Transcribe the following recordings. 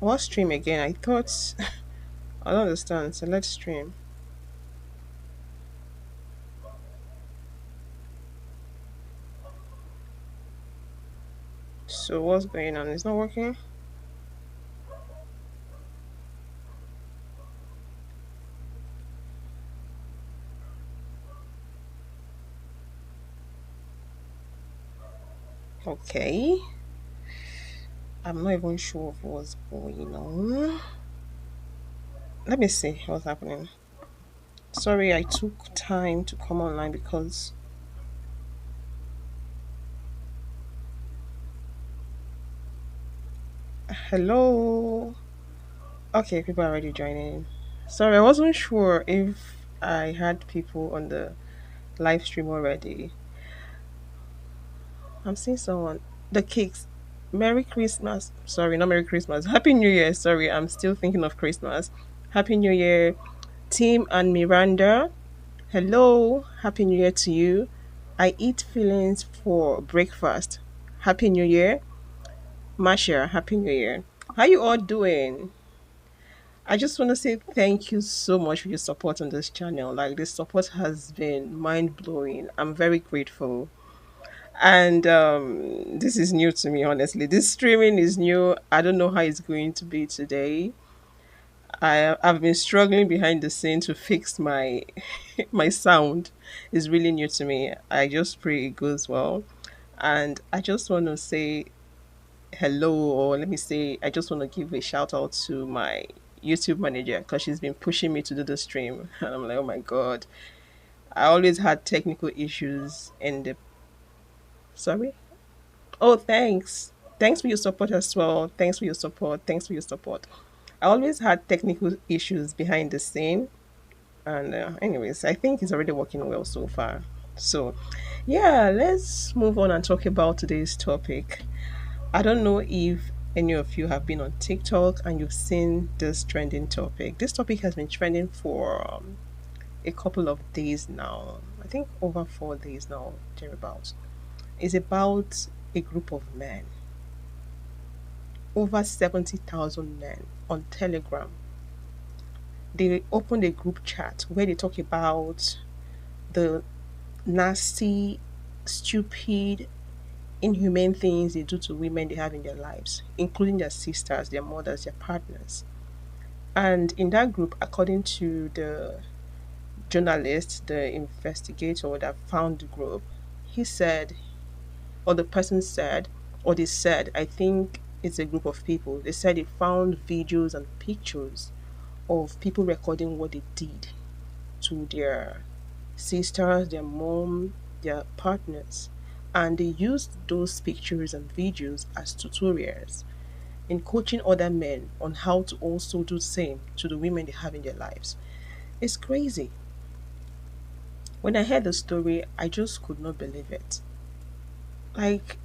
What stream again? I thought I don't understand. So let's stream. So what's going on? It's not working? Okay. I'm not even sure of what's going on. Let me see what's happening. Sorry, I took time to come online because hello. Okay, people are already joining. Sorry, I wasn't sure if I had people on the live stream already. I'm seeing someone. The cakes. Merry Christmas. Sorry, not Merry Christmas. Happy New Year. Sorry, I'm still thinking of Christmas. Happy New Year, Tim and Miranda. Hello. Happy New Year to you. I eat feelings for breakfast. Happy New Year. Masha, Happy New Year. How you all doing? I just want to say thank you so much for your support on this channel. Like, this support has been mind blowing. I'm very grateful. And this is new to me, honestly. This streaming is new. I don't know how it's going to be today. I've been struggling behind the scene to fix my my sound. Is really new to me. I just pray it goes well. And I just want to say hello, or let me say, I just want to give a shout out to my YouTube manager because she's been pushing me to do the stream. And I'm like, oh my God. I always had technical issues in the. Sorry? Oh, thanks. Thanks for your support as well. Thanks for your support. Thanks for your support. I always had technical issues behind the scene. And, anyways, I think it's already working well so far. So, yeah, let's move on and talk about today's topic. I don't know if any of you have been on TikTok and you've seen this trending topic. This topic has been trending for a couple of days now. I think over 4 days now, thereabouts. It's about a group of men, over 70,000 men on Telegram. They opened a group chat where they talk about the nasty, stupid, inhumane things they do to women they have in their lives, including their sisters, their mothers, their partners. And in that group, according to the journalist, the investigator that found the group, he said, or the person said, or they said, I think it's a group of people. They said they found videos and pictures of people recording what they did to their sisters, their mom, their partners. And they used those pictures and videos as tutorials in coaching other men on how to also do the same to the women they have in their lives. It's crazy. When I heard the story, I just could not believe it. Like,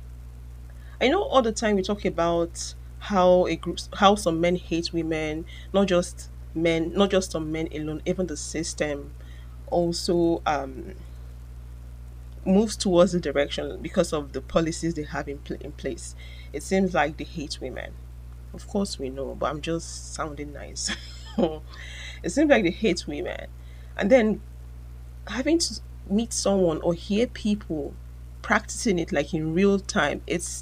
I know all the time we talk about how some men hate women, not just men, not just some men alone, even the system also moves towards the direction because of the policies they have in place. It seems like they hate women. Of course, we know, but I'm just sounding nice. It seems like they hate women. And then having to meet someone or hear people practicing it like in real time, it's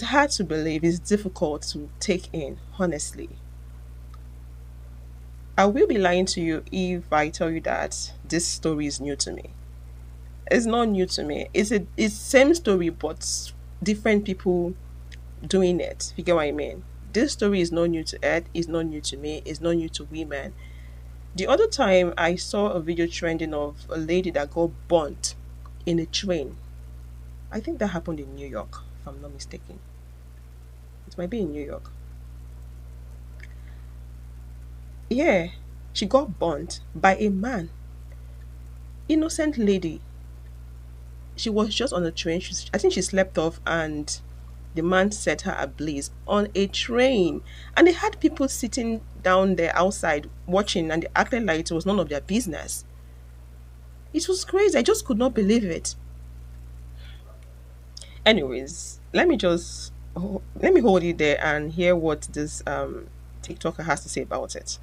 hard to believe. It's difficult to take in, honestly. I will be lying to you if I tell you that this story is new to me. It's not new to me. It's same story but different people doing it. If you get what I mean? This story is not new to Ed, it's not new to me, it's not new to women. The other time I saw a video trending of a lady that got burnt in a train. I think that happened in New York, if I'm not mistaken. It might be in New York. Yeah, she got burnt by a man. Innocent lady. She was just on a train. I think she slept off and the man set her ablaze on a train. And they had people sitting down there outside watching and they acted like it was none of their business. It was crazy. I just could not believe it. Anyways, let me just Oh, let me hold it there and hear what this TikToker has to say about it.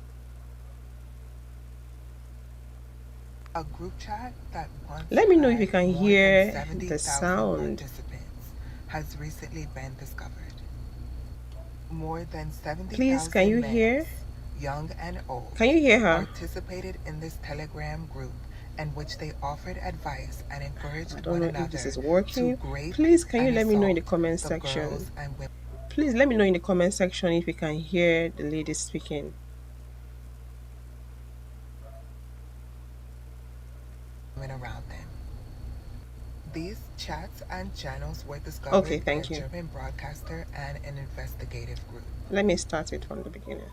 A group chat that once Let me know if you had can more than hear the 70,000 sound. participants has recently been discovered. More than Please, can 70,000 you hear? males, young and old, Can you hear her? participated in this Telegram group in which they offered advice and I encouraged don't one know if this another is to working. grape Please, can you and let me know in the assault comment the girls section? and Please let me know in the comment section if you can hear the lady speaking. women around them. These chats and channels were Okay, discovered by a thank you. German broadcaster and an investigative group. Let me start it from the beginning.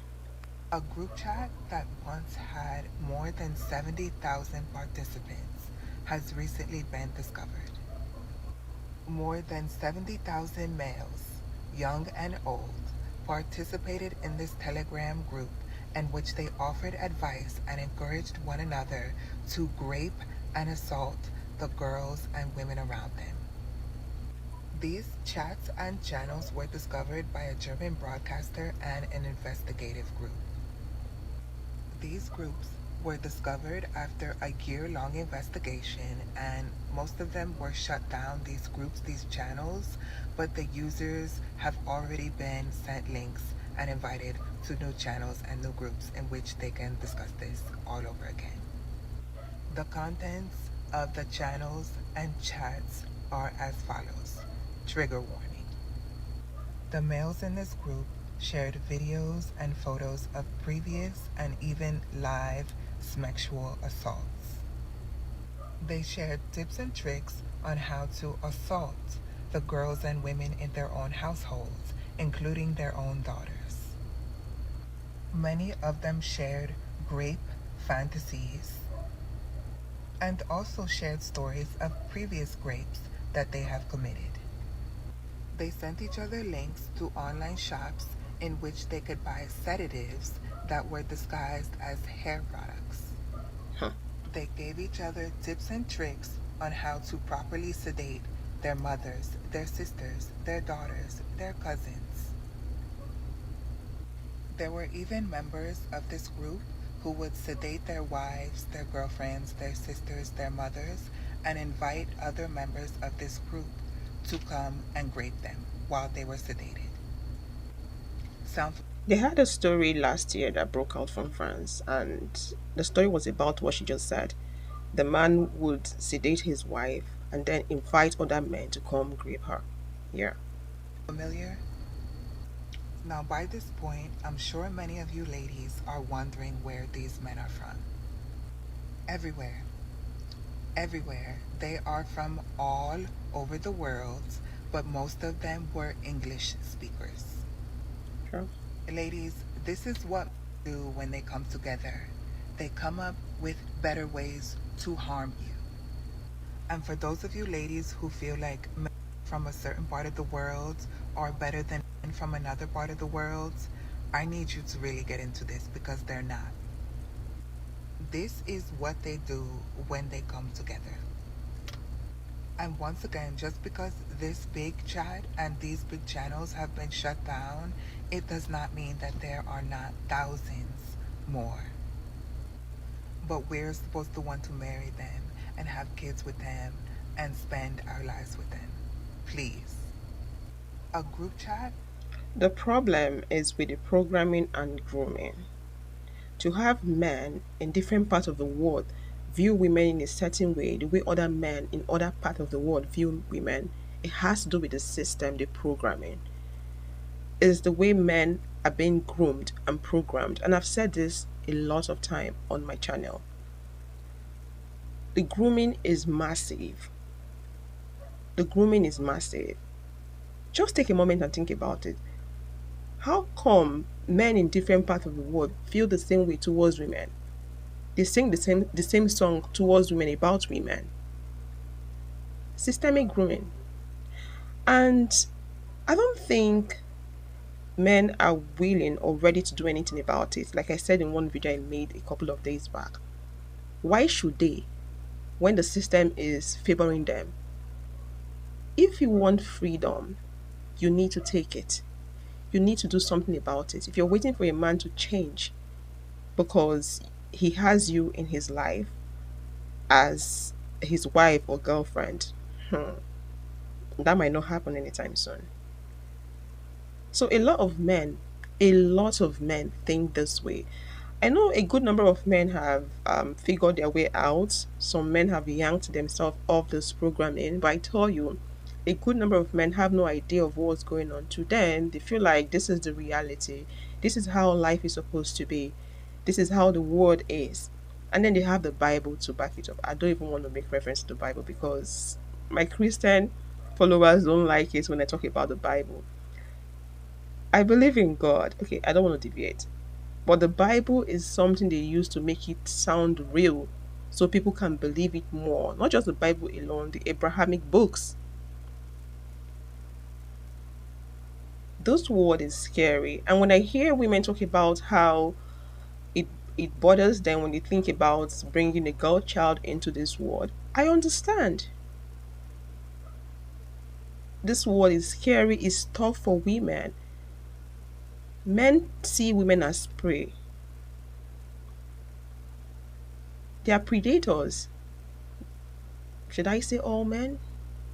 A group chat that once had more than 70,000 participants has recently been discovered. More than 70,000 males, young and old, participated in this Telegram group in which they offered advice and encouraged one another to grape and assault the girls and women around them. These chats and channels were discovered by a German broadcaster and an investigative group. These groups were discovered after a year-long investigation, and most of them were shut down, these groups, these channels, but the users have already been sent links and invited to new channels and new groups in which they can discuss this all over again. The contents of the channels and chats are as follows. Trigger warning. The males in this group shared videos and photos of previous and even live sexual assaults. They shared tips and tricks on how to assault the girls and women in their own households, including their own daughters. Many of them shared rape fantasies and also shared stories of previous rapes that they have committed. They sent each other links to online shops in which they could buy sedatives that were disguised as hair products. Huh. They gave each other tips and tricks on how to properly sedate their mothers, their sisters, their daughters, their cousins. There were even members of this group who would sedate their wives, their girlfriends, their sisters, their mothers, and invite other members of this group to come and grape them while they were sedated. Sound They had a story last year that broke out from France, and the story was about what she just said. The man would sedate his wife and then invite other men to come grape her. Yeah. familiar? Now, by this point, I'm sure many of you ladies are wondering where these men are from. Everywhere. Everywhere. They are from all over the world, but most of them were English speakers. Sure. Ladies, this is what they do when they come together. They come up with better ways to harm you. And for those of you ladies who feel like men from a certain part of the world are better than men from another part of the world, I need you to really get into this because they're not. This is what they do when they come together. And once again, just because this big chat and these big channels have been shut down, it does not mean that there are not thousands more. But we're supposed to want to marry them and have kids with them and spend our lives with them. Please. A group chat? The problem is with the programming and grooming. To have men in different parts of the world view women in a certain way, the way other men in other parts of the world view women, it has to do with the system, the programming. It is the way men are being groomed and programmed. And I've said this a lot of time on my channel. The grooming is massive. The grooming is massive. Just take a moment and think about it. How come men in different parts of the world feel the same way towards women? They sing the same song towards women about women. Systemic grooming. And I don't think men are willing or ready to do anything about it. Like I said in one video I made a couple of days back. Why should they when the system is favoring them? If you want freedom, you need to take it. You need to do something about it. If you're waiting for a man to change because he has you in his life as his wife or girlfriend, that might not happen anytime soon. So a lot of men think this way. I know a good number of men have figured their way out. Some men have yanked themselves off this programming, but I tell you, a good number of men have no idea of what's going on. To them, they feel like this is the reality. This is how life is supposed to be. This is how the world is. And then they have the Bible to back it up. I don't even want to make reference to the Bible because my Christian followers don't like it when I talk about the Bible. I believe in God. Okay, I don't want to deviate. But the Bible is something they use to make it sound real so people can believe it more. Not just the Bible alone, the Abrahamic books. This word is scary. And when I hear women talk about how it it bothers them when they think about bringing a girl child into this world, I understand. This word is scary, it's tough for women. Men see women as prey. They are predators. Should I say all men?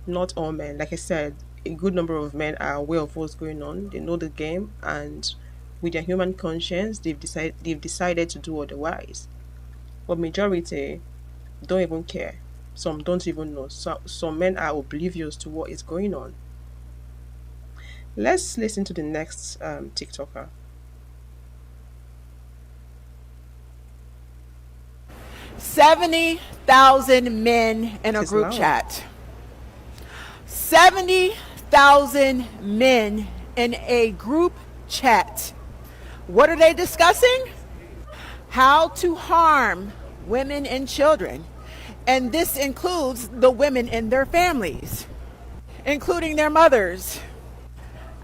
Not all men. Like I said, a good number of men are aware of what's going on. They know the game, and with their human conscience, they've decided to do otherwise. But majority don't even care. Some don't even know. Some men are oblivious to what is going on. Let's listen to the next TikToker. 70,000 men in It a is group loud. chat. 70,000 men in a group chat. What are they discussing? How to harm women and children. And this includes the women and their families, including their mothers.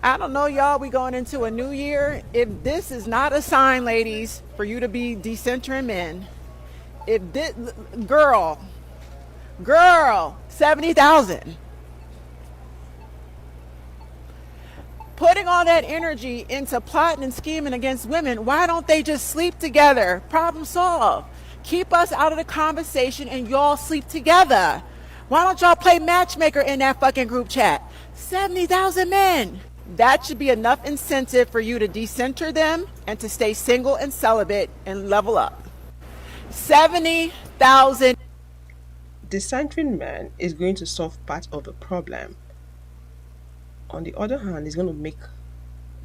I don't know, y'all. We going into a new year. If this is not a sign, ladies, for you to be decentering men, if this girl, 70,000. Putting all that energy into plotting and scheming against women, why don't they just sleep together? Problem solved. Keep us out of the conversation and y'all sleep together. Why don't y'all play matchmaker in that fucking group chat? 70,000 men. That should be enough incentive for you to decenter them and to stay single and celibate and level up. 70,000. The centering man is going to solve part of the problem. On the other hand, it's going to make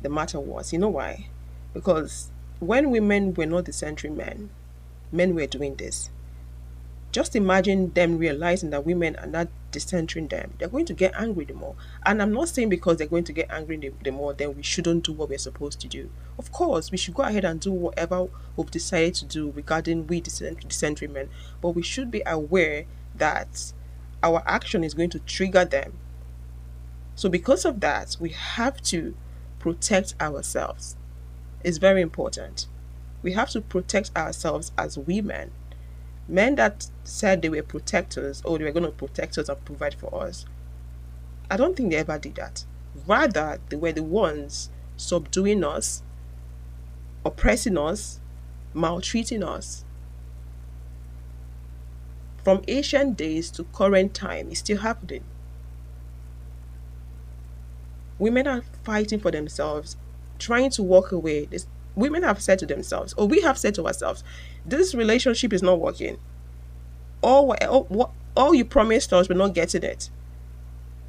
the matter worse. You know why? Because when women were not the centering men, men were doing this. Just imagine them realizing that women are not decentering them. They're going to get angry the more. And I'm not saying because they're going to get angry the more, then we shouldn't do what we're supposed to do. Of course, we should go ahead and do whatever we've decided to do regarding we decentering men. But we should be aware that our action is going to trigger them. So because of that, we have to protect ourselves. It's very important. We have to protect ourselves as women. Men that said they were protectors or they were going to protect us and provide for us, I don't think they ever did that. Rather, they were the ones subduing us, oppressing us, maltreating us. From ancient days to current time, it's still happening. Women are fighting for themselves, trying to walk away. Women have said to themselves, or we have said to ourselves, this relationship is not working. All you promised us, we're not getting it.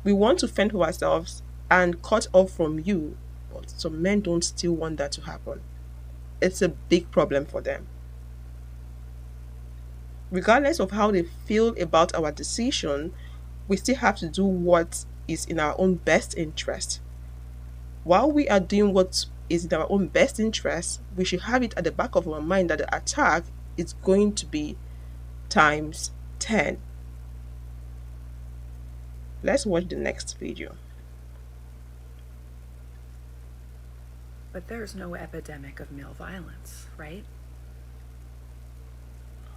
We want to fend for ourselves and cut off from you. But some men don't still want that to happen. It's a big problem for them. Regardless of how they feel about our decision, we still have to do what is in our own best interest. While we are doing what is in our own best interest, we should have it at the back of our mind that the attack is going to be times 10. Let's watch the next video. But there's no epidemic of male violence, right?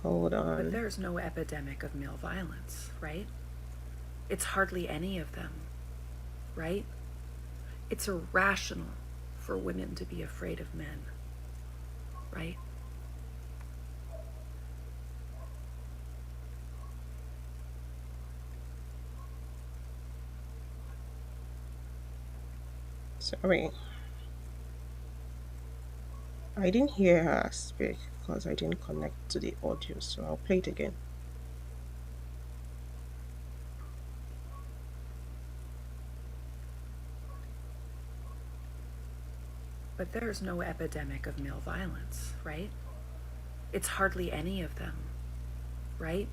Hold But on. there's no epidemic of male violence, right? It's hardly any of them, right? It's irrational for women to be afraid of men, right? Sorry, I didn't hear her speak because I didn't connect to the audio, so I'll play it again. But there's no epidemic of male violence, right? It's hardly any of them, right?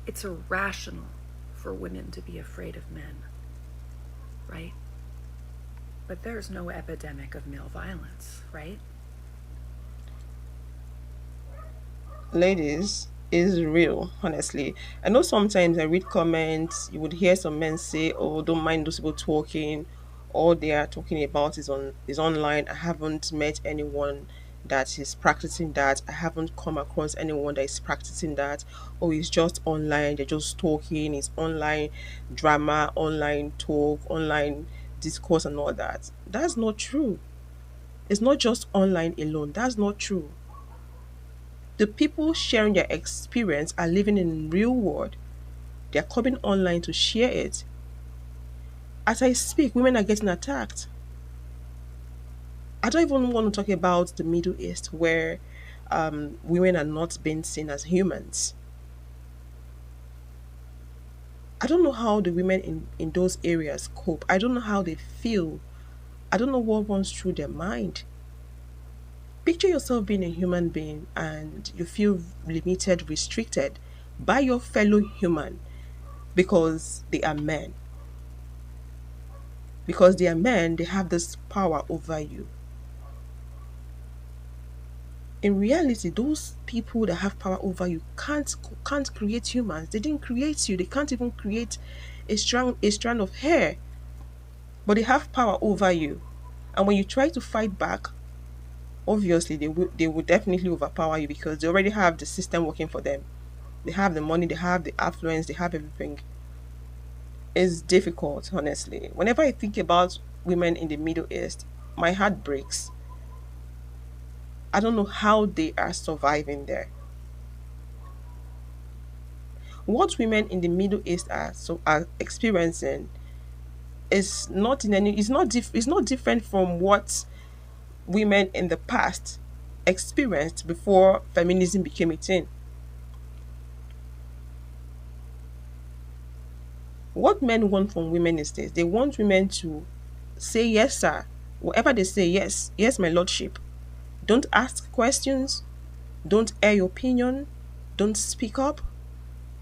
It's irrational for women to be afraid of men, right? But there's no epidemic of male violence, right? Ladies, is real, honestly. I know sometimes I read comments, you would hear some men say, "Oh, don't mind those people talking. All they are talking about is online. I haven't met anyone that is practicing that. I haven't come across anyone that is practicing that. Oh, it's just online, they're just talking, it's online drama, online talk, online discourse and all that." That's not true. It's not just online alone. That's not true. The people sharing their experience are living in real world. They're coming online to share it. As I speak, women are getting attacked. I don't even want to talk about the Middle East where women are not being seen as humans. I don't know how the women in those areas cope. I don't know how they feel. I don't know what runs through their mind. Picture yourself being a human being and you feel limited, restricted by your fellow human because they are men. Because they are men, they have this power over you. In reality, those people that have power over you can't create humans. They didn't create you. They can't even create a strand of hair, but they have power over you. And when you try to fight back, obviously they will definitely overpower you because they already have the system working for them. They have the money, they have the affluence, they have everything. It's difficult, honestly. Whenever I think about women in the Middle East, my heart breaks. I don't know how they are surviving there. What women in the Middle East are experiencing is not in any it's not different from what women in the past experienced before feminism became a thing. What men want from women is this: they want women to say yes, sir. Whatever they say, yes, yes, my lordship. Don't ask questions. Don't air your opinion. Don't speak up.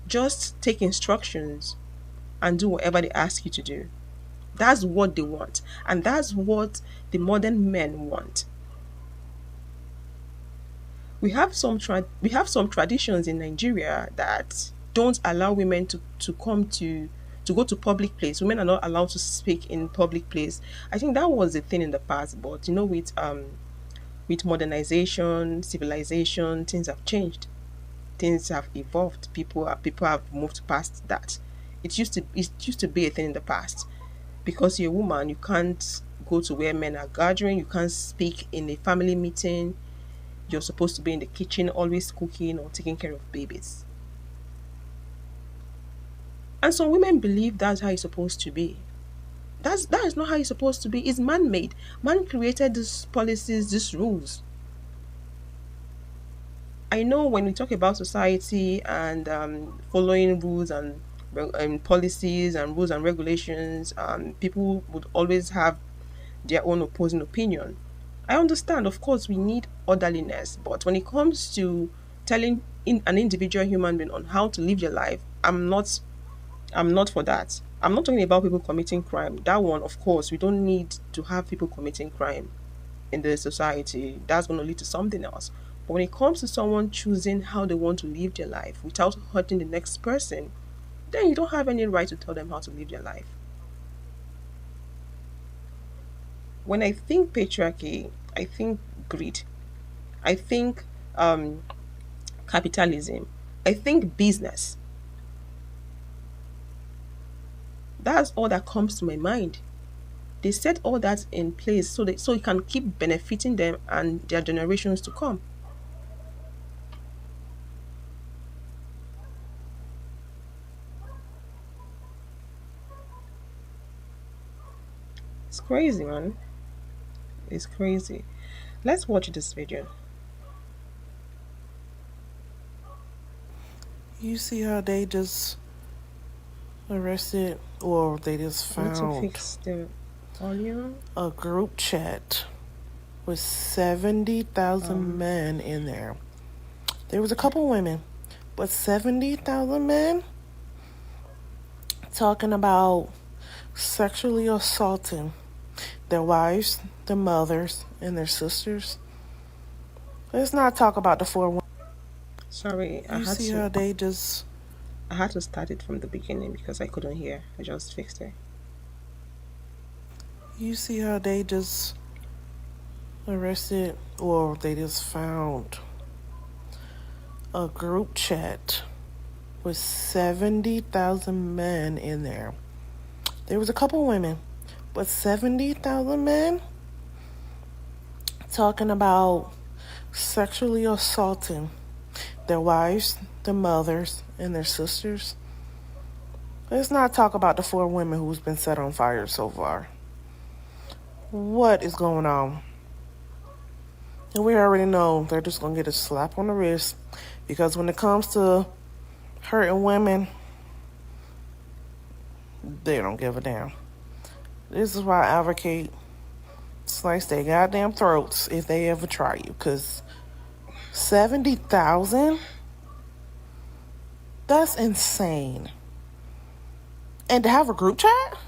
Just take instructions and do whatever they ask you to do. That's what they want. And that's what the modern men want. We have some traditions in Nigeria that don't allow women to come to go to public place. Women are not allowed to speak in public place. I think that was a thing in the past, but with modernization, civilization, things have changed. Things have evolved. People have moved past that. It used to be a thing in the past. Because you're a woman, you can't go to where men are gathering, you can't speak in a family meeting, you're supposed to be in the kitchen, always cooking or taking care of babies. And some women believe that's how it's supposed to be. That is not how it's supposed to be. It's man made. Man created these policies, these rules. I know when we talk about society and following rules and policies and rules and regulations, people would always have their own opposing opinion. I understand, of course, we need orderliness, but when it comes to telling an individual human being on how to live their life, I'm not for that. I'm not talking about people committing crime. That one, of course, we don't need to have people committing crime in the society. That's going to lead to something else. But when it comes to someone choosing how they want to live their life without hurting the next person, then you don't have any right to tell them how to live their life. When I think patriarchy, I think greed. I think capitalism. I think business. That's all that comes to my mind. They set all that in place so it can keep benefiting them and their generations to come. It's crazy, man. It's crazy. Let's watch this video. You see how they just arrested, or they just I need to found fix the audio. a group chat with 70,000 Um, men in there. There was a couple women, but 70,000 men talking about sexually assaulting their wives, their mothers, and their sisters. Let's not talk about the four women. Sorry, You see how they just I had to start it from the beginning because I couldn't hear. I just fixed it. you see how they just arrested, or they just found a group chat with 70,000 men in there. There was a couple women, but 70,000 men talking about sexually assaulting their wives, their mothers, and their sisters. Let's not talk about the four women who's been set on fire so far. What is going on? And we already know they're just going to get a slap on the wrist, because when it comes to hurting women, they don't give a damn. This is why I advocate slice their goddamn throats if they ever try you, because 70,000? That's insane. And to have a group chat?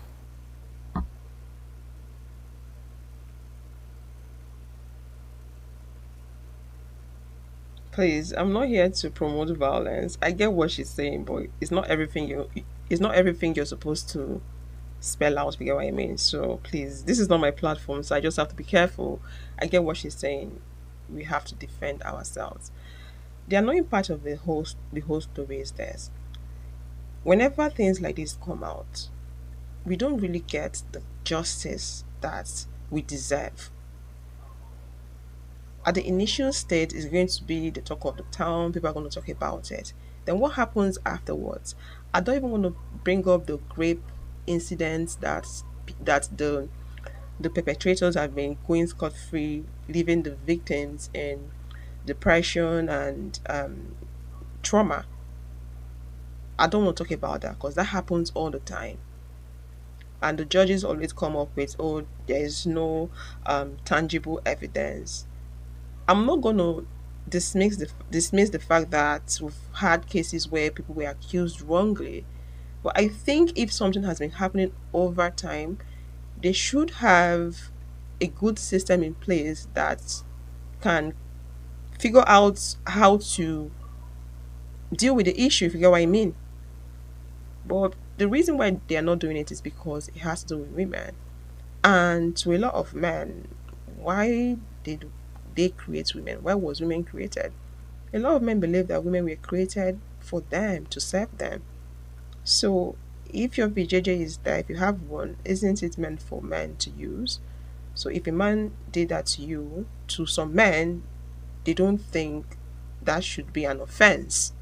Please, I'm not here to promote violence. I get what she's saying, but it's not everything you're supposed to spell out, if you get what I mean. So please, this is not my platform, so I just have to be careful. I get what she's saying. We have to defend ourselves. The annoying part of the whole story is this. Whenever things like this come out, we don't really get the justice that we deserve. At the initial state, is going to be the talk of the town. People are going to talk about it. Then what happens afterwards? I don't even want to bring up the grape incidents that the perpetrators have been going scot free, leaving the victims in depression and trauma. I don't want to talk about that because that happens all the time. And the judges always come up with, oh, there is no tangible evidence. I'm not going to dismiss the fact that we've had cases where people were accused wrongly. But I think if something has been happening over time, they should have a good system in place that can figure out how to deal with the issue, if you get what I mean. But the reason why they are not doing it is because it has to do with women. And to a lot of men, why did they create women? Why was women created? A lot of men believe that women were created for them, to serve them. So if your BJJ is there, if you have one, isn't it meant for men to use? So if a man did that to you, to some men, they don't think that should be an offense.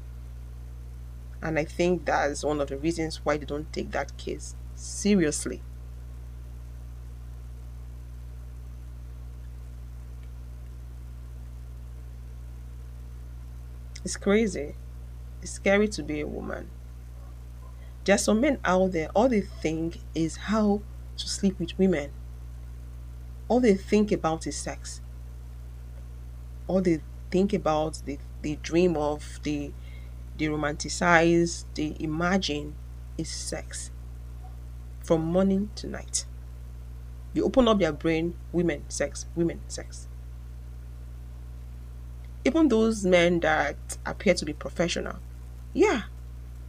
And I think that's one of the reasons why they don't take that case seriously. It's crazy. It's scary to be a woman. There are some men out there, all they think is how to sleep with women. All they think about is sex. All they think about, they dream of, they romanticize, they imagine is sex from morning to night. You open up their brain, women, sex, women, sex. Even those men that appear to be professional, yeah,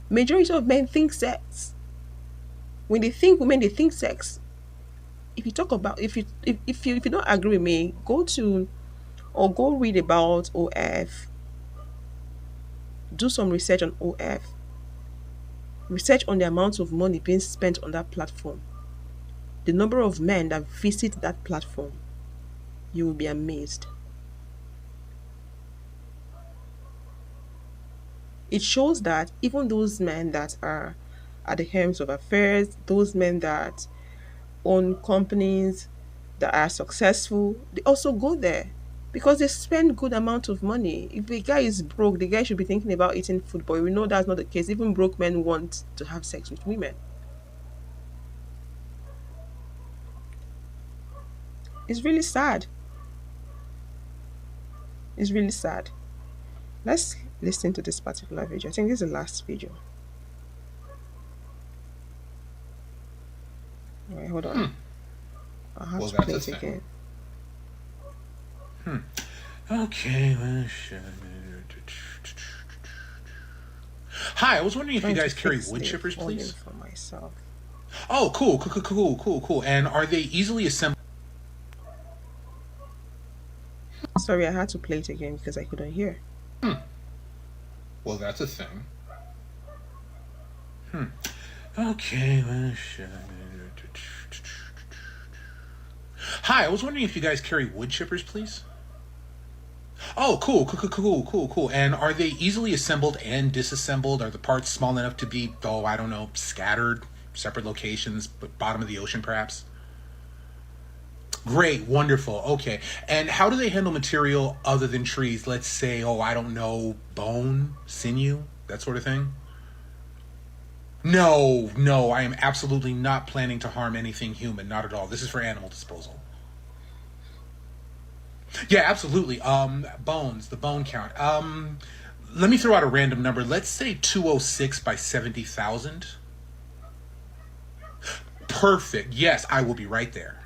majority of men think sex. When they think women, they think sex. If you talk about if you don't agree with me, go to or go read about OF, do some research on OF, research on the amount of money being spent on that platform. The number of men that visit that platform, you will be amazed. It shows that even those men that are at the helms of affairs, those men that own companies that are successful, they also go there because they spend good amount of money. If the guy is broke, the guy should be thinking about eating food, but we know that's not the case. Even broke men want to have sex with women. It's really sad. It's really sad. Let's listen to this particular video. I think this is the last video. All right, hold on. I'll have Well, to that's play a it thing. again. Okay. Hi, I was wondering if you Trying to guys carry fix wood the chippers, volume please. for myself. Oh, cool, cool, cool, cool, cool, cool. And are they easily assembled? Sorry, I had to play it again because I couldn't hear. Well, that's a thing. Okay. Hi, I was wondering if you guys carry wood chippers, please. Oh, cool, cool, cool, cool, cool, cool. And are they easily assembled and disassembled? Are the parts small enough to be, oh, I don't know, scattered, separate locations, but bottom of the ocean, perhaps? Great, wonderful. Okay. And how do they handle material other than trees? Let's say, oh, I don't know, bone, sinew, that sort of thing? No, no, I am absolutely not planning to harm anything human, not at all. This is for animal disposal. Yeah, absolutely. Bones, the bone count. Let me throw out a random number. Let's say 206 by 70,000. Perfect. Yes, I will be right there.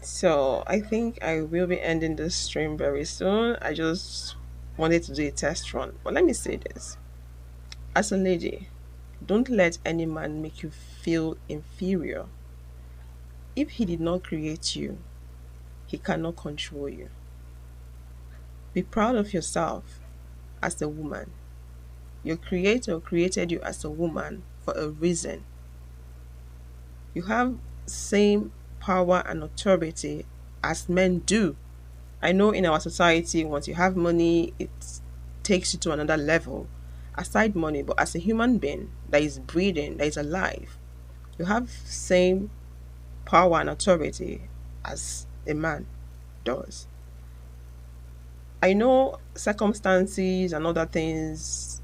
So I think I will be ending this stream very soon. I just wanted to do a test run. But let me say this. As a lady, don't let any man make you feel inferior. If he did not create you, he cannot control you. Be proud of yourself as a woman. Your creator created you as a woman for a reason. You have same power and authority as men do. I know in our society, once you have money, it takes you to another level. Aside money, but as a human being that is breathing, that is alive, you have same power and authority as a man does. I know circumstances and other things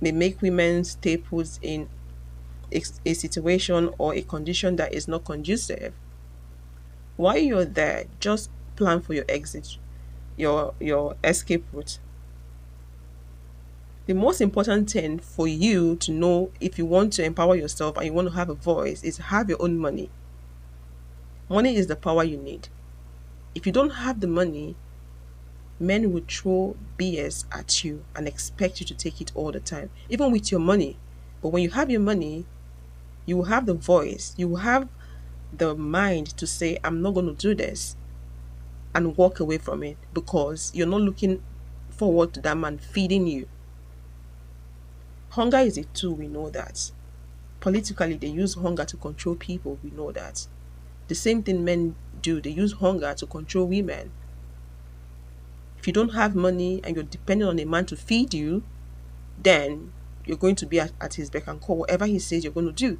may make women stay put in a situation or a condition that is not conducive. While you're there, just plan for your exit, your escape route. The most important thing for you to know if you want to empower yourself and you want to have a voice is have your own money. Money is the power you need. If you don't have the money, men will throw BS at you and expect you to take it all the time, even with your money. But when you have your money, you will have the voice, you will have the mind to say, I'm not going to do this and walk away from it because you're not looking forward to that man feeding you. Hunger is a tool, we know that. Politically, they use hunger to control people, we know that. The same thing men do, they use hunger to control women. If you don't have money and you're depending on a man to feed you, then you're going to be at his beck and call. Whatever he says, you're going to do.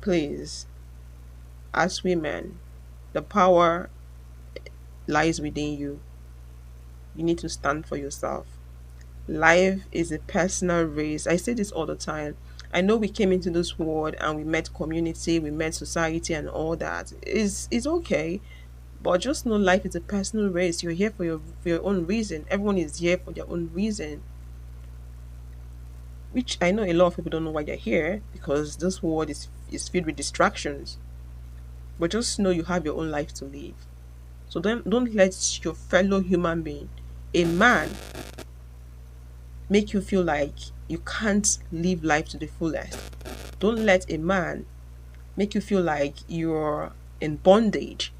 Please, as women, the power lies within you. You need to stand for yourself. Life is a personal race. I say this all the time. I know we came into this world and we met community, we met society and all that. It's okay. But just know life is a personal race. You're here for your own reason. Everyone is here for their own reason. Which I know a lot of people don't know why they're here because this world is filled with distractions. But just know you have your own life to live. So don't let your fellow human being, a man, make you feel like you can't live life to the fullest. Don't let a man make you feel like you're in bondage.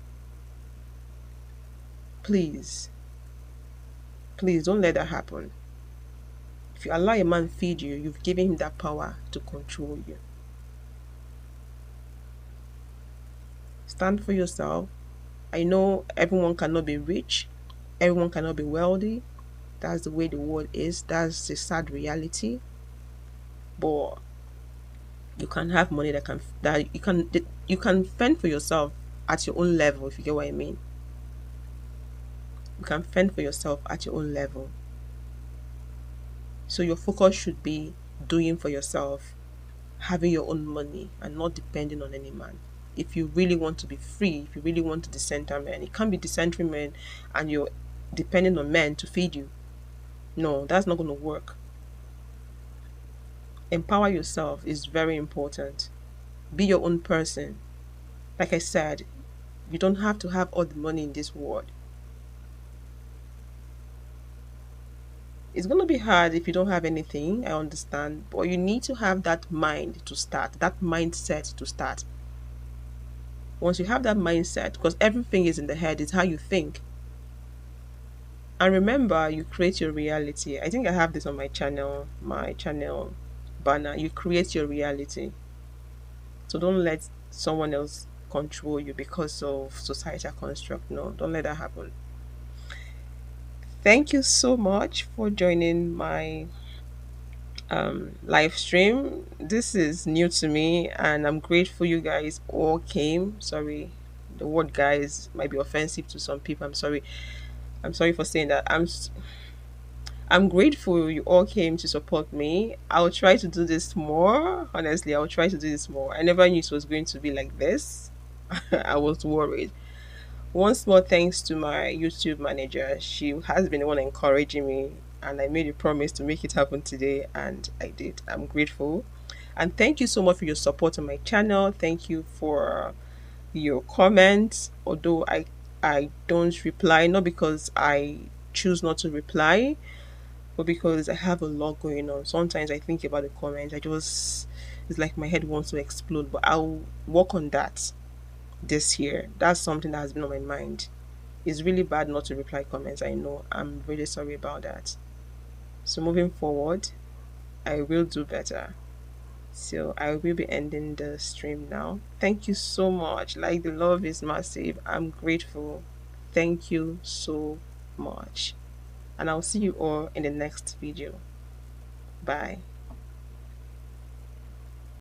Please, please don't let that happen. If you allow a man feed you, you've given him that power to control you. Stand for yourself. I know everyone cannot be rich, everyone cannot be wealthy. That's the way the world is. That's the sad reality. But you can have money that you can fend for yourself at your own level, if you get what I mean. You can fend for yourself at your own level. So your focus should be doing for yourself, having your own money and not depending on any man. If you really want to be free, if you really want to decenter men, it can't be decentering men and you're depending on men to feed you. No, that's not going to work. Empower yourself is very important. Be your own person. Like I said, you don't have to have all the money in this world. It's going to be hard if you don't have anything, I understand, but you need to have that mind to start, that mindset to start. Once you have that mindset, because everything is in the head, it's how you think. And remember, you create your reality. I think I have this on my channel banner. You create your reality. So don't let someone else control you because of societal construct. No, don't let that happen. Thank you so much for joining my live stream. This is new to me, and I'm grateful you guys all came. Sorry, the word guys might be offensive to some people. I'm sorry. I'm sorry for saying that. I'm grateful you all came to support me. I'll try to do this more. Honestly, I'll try to do this more. I never knew it was going to be like this. I was worried. Once more, thanks to my YouTube manager. She has been the one encouraging me, and I made a promise to make it happen today, and I did. I'm grateful. And thank you so much for your support on my channel. Thank you for your comments. Although I don't reply, not because I choose not to reply, but because I have a lot going on. Sometimes I think about the comments. It's like my head wants to explode, but I'll work on that this year. That's something that has been on my mind. It's really bad not to reply comments. I know. I'm really sorry about that. So moving forward, I will do better. So I will be ending the stream now. Thank you so much. Like the love is massive. I'm grateful. Thank you so much. And I'll see you all in the next video. Bye.